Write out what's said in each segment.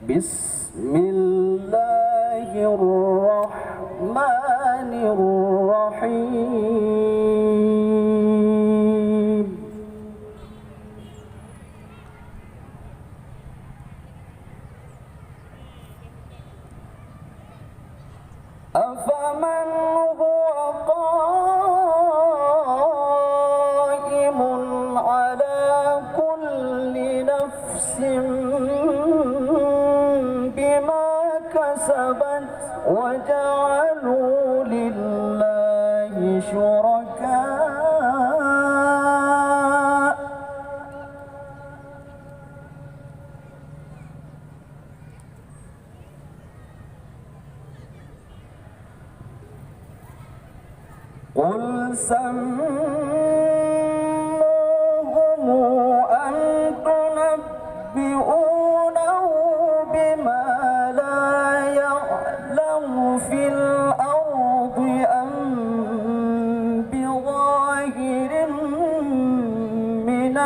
بسم الله الرحمن الرحيم. أفمن هو قائم على كل نفس بما كسبت وجعلوا لله شركاء قل سموهم أم تنبئونه بما لا يعلم في الأرض أم بظاهر من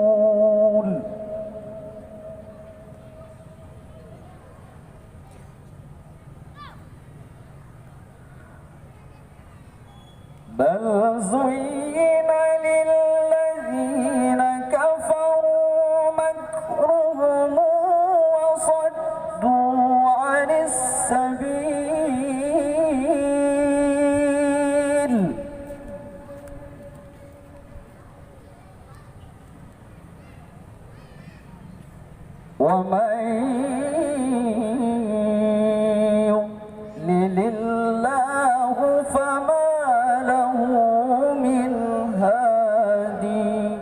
القول بل زين للذين كفروا مكرهم وصدوا عن السبيل ومن يضلل الله فما له من هادي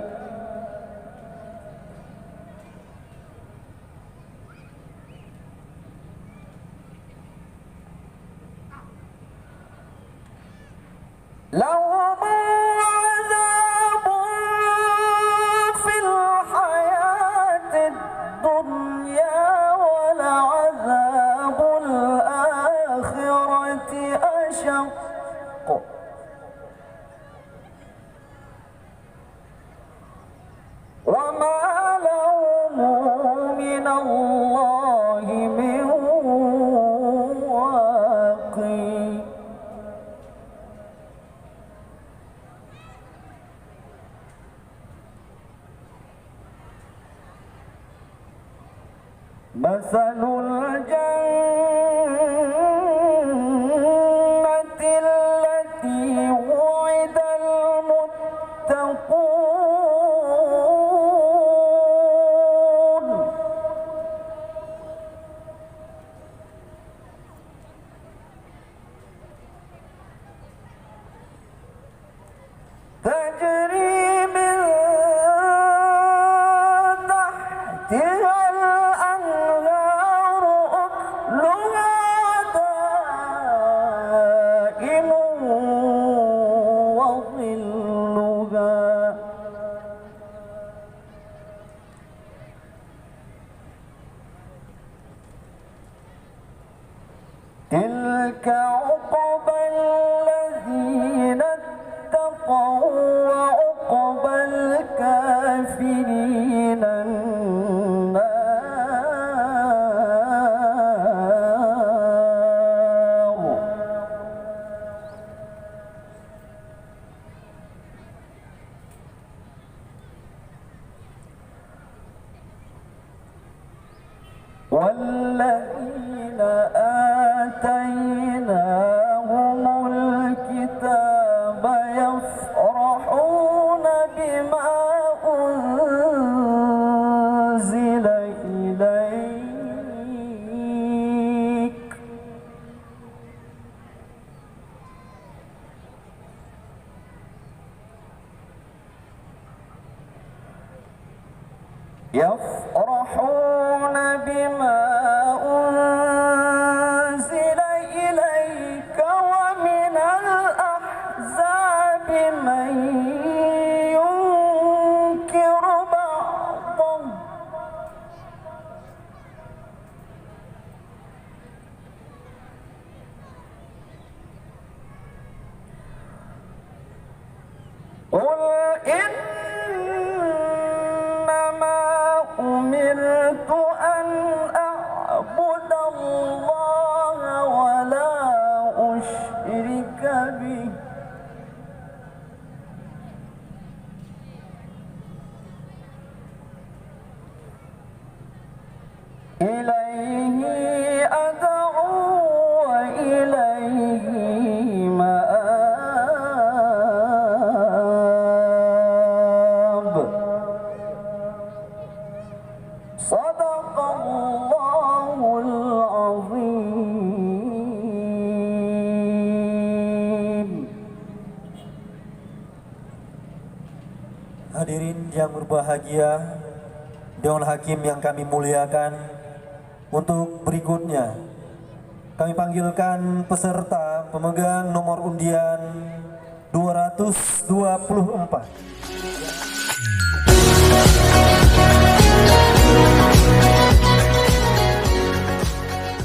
لهم عذاب في الحياة الدنيا ولعذاب الآخرة أشق وما لهم من الله من واق مثل الجنة التي وعد المتقون تجري من تحتها الأنهار أكلها دائم وظلها تلك عقبى الذين اتقوا وعقبى الكافرين النار والذين آتيناهم الكتاب يفرحون بما أنزل إليك يفرحون بما أنزل إليك ومن الأحزاب من ينكر بعضه hadirin yang berbahagia, Dewan Hakim yang kami muliakan, untuk berikutnya kami panggilkan peserta pemegang nomor undian 224.